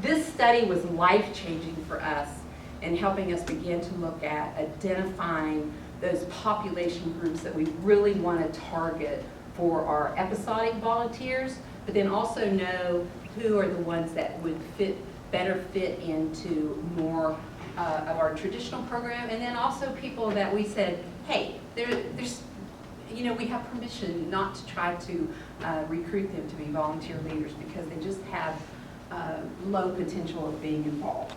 This study was life-changing for us in helping us begin to look at identifying those population groups that we really want to target for our episodic volunteers, but then also know who are the ones that would better fit into more of our traditional program, and then also people that we said, hey, there's, we have permission not to try to recruit them to be volunteer leaders because they just have low potential of being involved.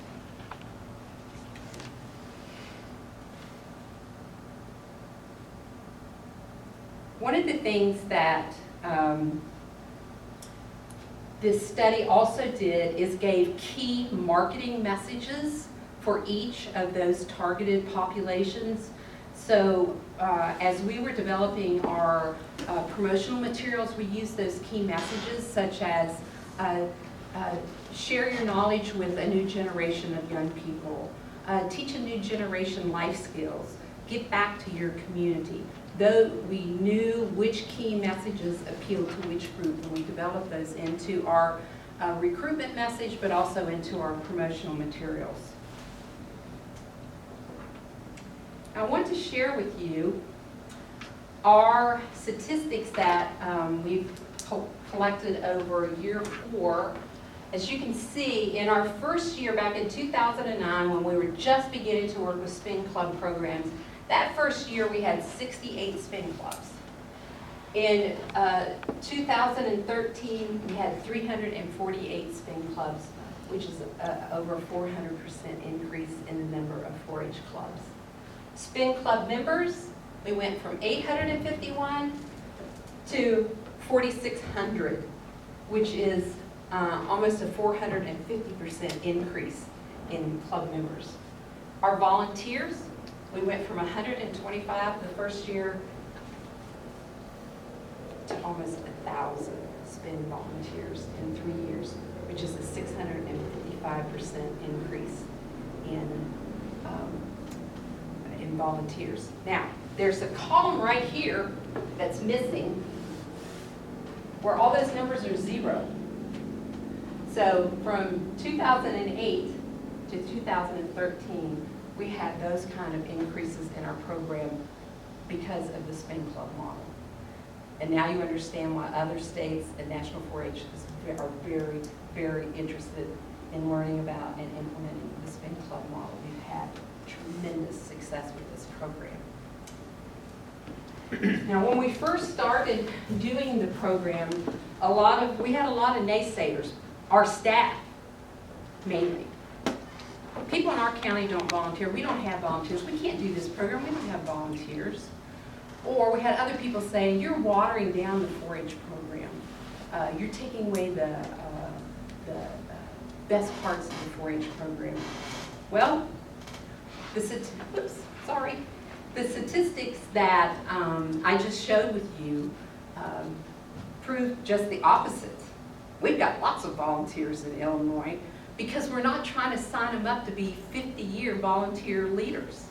One of the things that this study also did is gave key marketing messages for each of those targeted populations. So as we were developing our promotional materials, we used those key messages such as share your knowledge with a new generation of young people, teach a new generation life skills, give back to your community. Though we knew which key messages appealed to which group, and we developed those into our recruitment message, but also into our promotional materials. I want to share with you our statistics that we've collected over year 4. As you can see, in our first year back in 2009, when we were just beginning to work with spin club programs, that first year we had 68 spin clubs. In 2013, we had 348 spin clubs, which is over a 400% increase in the number of 4-H clubs. Spin club members, we went from 851 to 4,600, which is almost a 450% increase in club members. Our volunteers, we went from 125 the first year to almost 1,000 spin volunteers in 3 years, which is a 655% increase in volunteers. Now, there's a column right here that's missing where all those numbers are 0. So from 2008 to 2013, we had those kind of increases in our program because of the spin club model. And now you understand why other states and National 4-H are very, very interested in learning about and implementing the spin club model. We've had tremendous success with this program. Now, when we first started doing the program, we had a lot of naysayers. Our staff, mainly. People in our county don't volunteer. We don't have volunteers. We can't do this program. We don't have volunteers. Or we had other people saying, you're watering down the 4-H program. You're taking away the best parts of the 4-H program. Well, the statistics that I just showed with you prove just the opposite. We've got lots of volunteers in Illinois because we're not trying to sign them up to be 50-year volunteer leaders.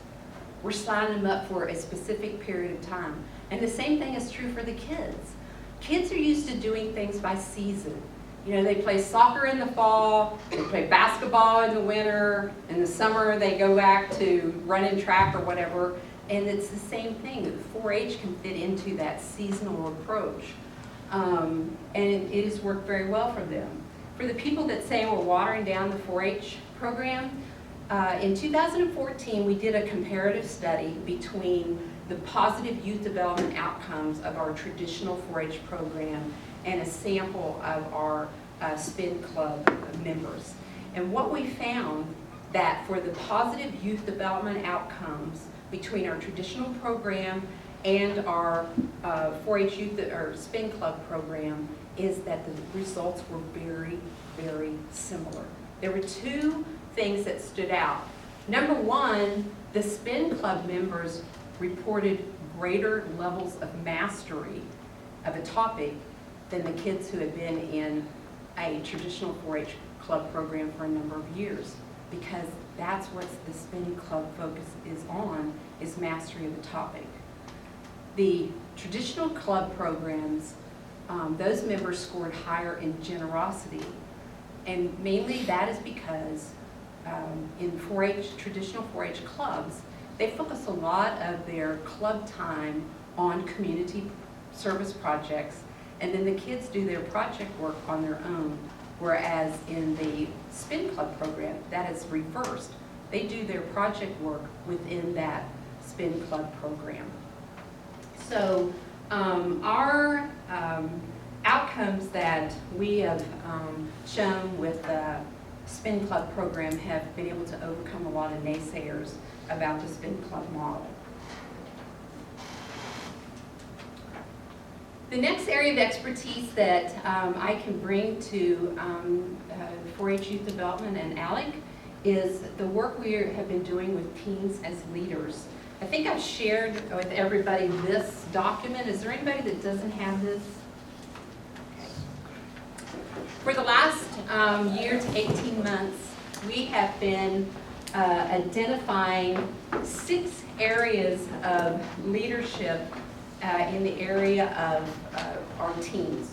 We're signing them up for a specific period of time. And the same thing is true for the kids. Kids are used to doing things by season. They play soccer in the fall, they play basketball in the winter, in the summer they go back to running track or whatever, and it's the same thing. 4-H can fit into that seasonal approach, and it has worked very well for them. For the people that say we're watering down the 4-H program, in 2014 we did a comparative study between the positive youth development outcomes of our traditional 4-H program and a sample of our spin club members. And what we found that for the positive youth development outcomes between our traditional program and our 4-H youth or spin club program is that the results were very, very similar. There were 2 things that stood out. Number 1, the spin club members reported greater levels of mastery of a topic than the kids who had been in a traditional 4-H club program for a number of years, because that's what the spin club focus is mastery of the topic. The traditional club programs, those members scored higher in generosity And mainly that is because in 4-H, traditional 4-H clubs, they focus a lot of their club time on community service projects, and then the kids do their project work on their own, whereas in the spin club program, that is reversed. They do their project work within that spin club program. So our outcomes that we have shown with the spin club program have been able to overcome a lot of naysayers about the spin club model. The next area of expertise that I can bring to 4-H Youth Development and ALEC is the work we have been doing with teens as leaders. I think I've shared with everybody this document. Is there anybody that doesn't have this? For the last year to 18 months, we have been identifying 6 areas of leadership in the area of our teens.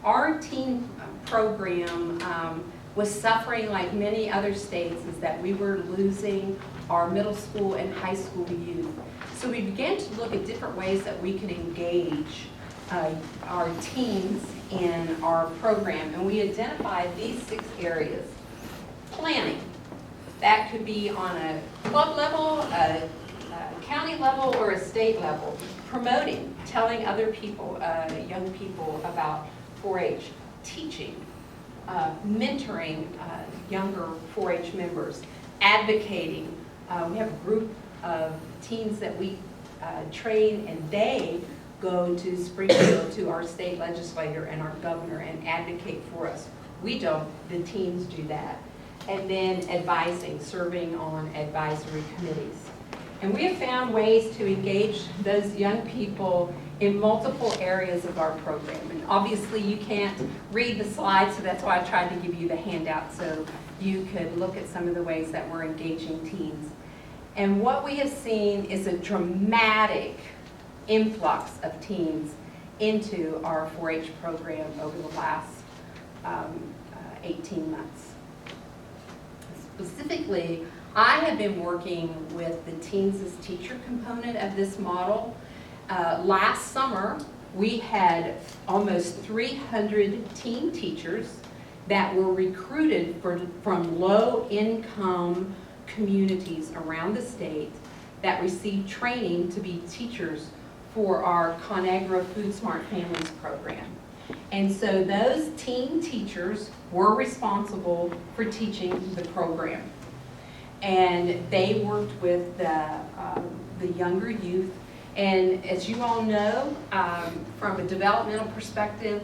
Our teen program was suffering, like many other states, is that we were losing our middle school and high school youth. So we began to look at different ways that we could engage our teens in our program, and we identified these 6 areas. Planning. That could be on a club level, a county level, or a state level. Promoting, telling other people, young people about 4-H. Teaching, mentoring younger 4-H members. Advocating. We have a group of teens that we train, and they go to Springfield to our state legislator and our governor and advocate for us. We don't, the teens do that. And then advising, serving on advisory committees. And we have found ways to engage those young people in multiple areas of our program. And obviously you can't read the slides, so that's why I tried to give you the handout so you could look at some of the ways that we're engaging teens. And what we have seen is a dramatic influx of teens into our 4-H program over the last 18 months. Specifically, I have been working with the Teens as Teacher component of this model. Last summer, we had almost 300 teen teachers that were recruited from low-income communities around the state that received training to be teachers for our ConAgra Food Smart Families program. And so those teen teachers were responsible for teaching the program. And they worked with the younger youth. And as you all know, from a developmental perspective,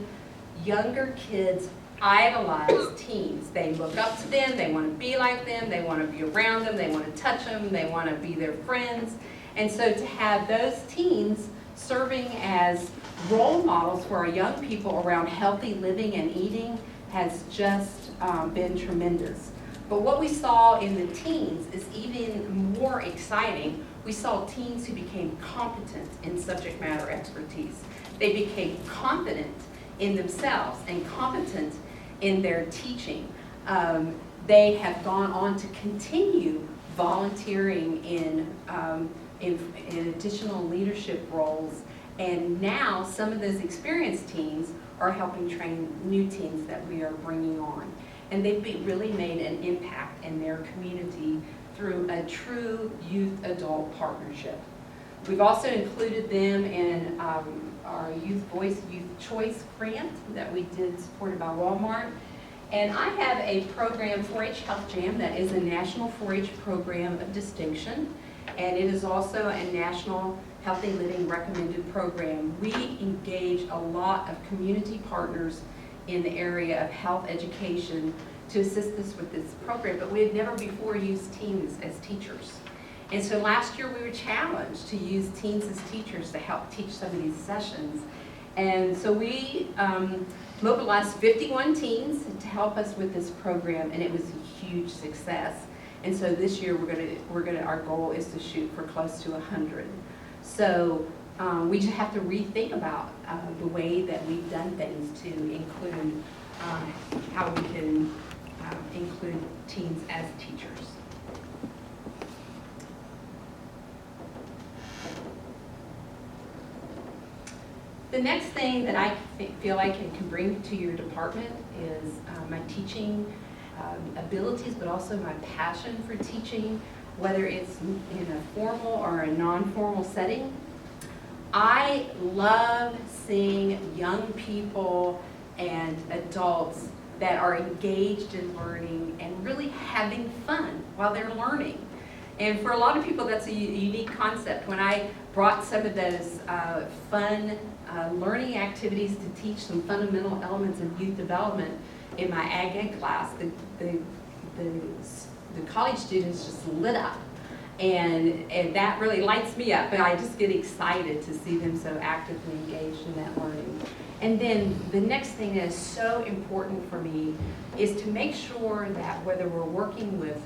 younger kids idolize teens. They look up to them, they want to be like them, they want to be around them, they want to touch them, they want to be their friends. And so to have those teens serving as role models for our young people around healthy living and eating has just been tremendous. But what we saw in the teens is even more exciting. We saw teens who became competent in subject matter expertise. They became confident in themselves and competent in their teaching. They have gone on to continue volunteering in additional leadership roles, and now some of those experienced teens are helping train new teens that we are bringing on. And they've really made an impact in their community through a true youth-adult partnership. We've also included them in our Youth Voice, Youth Choice grant that we did supported by Walmart. And I have a program, 4-H Health Jam, that is a national 4-H program of distinction. And it is also a national Healthy Living recommended program. We engage a lot of community partners in the area of health education to assist us with this program, but we had never before used teens as teachers. And so last year we were challenged to use teens as teachers to help teach some of these sessions. And so we mobilized 51 teens to help us with this program, and it was a huge success. And so this year our goal is to shoot for close to 100. So we just have to rethink about the way that we've done things to include how we can include teens as teachers. The next thing that I feel I can bring to your department is my teaching abilities, but also my passion for teaching, whether it's in a formal or a non-formal setting. I love seeing young people and adults that are engaged in learning and really having fun while they're learning. And for a lot of people, that's a unique concept. When I brought some of those fun learning activities to teach some fundamental elements of youth development in my ag ed class, the college students just lit up. And that really lights me up, and I just get excited to see them so actively engaged in that learning. And then the next thing that is so important for me is to make sure that whether we're working with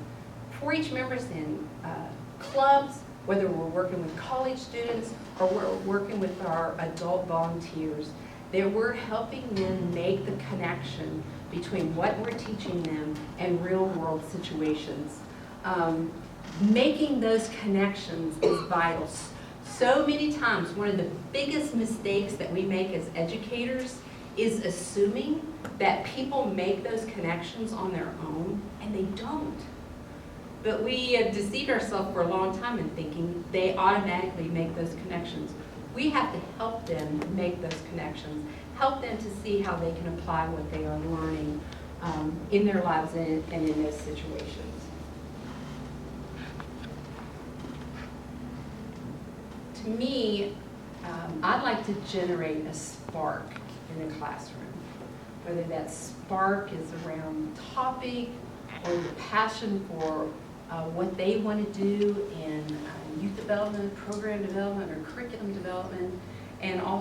4-H members in clubs, whether we're working with college students, or we're working with our adult volunteers, that we're helping them make the connection between what we're teaching them and real world situations. Making those connections is vital. So many times, one of the biggest mistakes that we make as educators is assuming that people make those connections on their own, and they don't. But we have deceived ourselves for a long time in thinking they automatically make those connections. We have to help them make those connections, help them to see how they can apply what they are learning in their lives and in those situations. To me, I'd like to generate a spark in the classroom, whether that spark is around topic or the passion for what they want to do in youth development, program development, or curriculum development, and also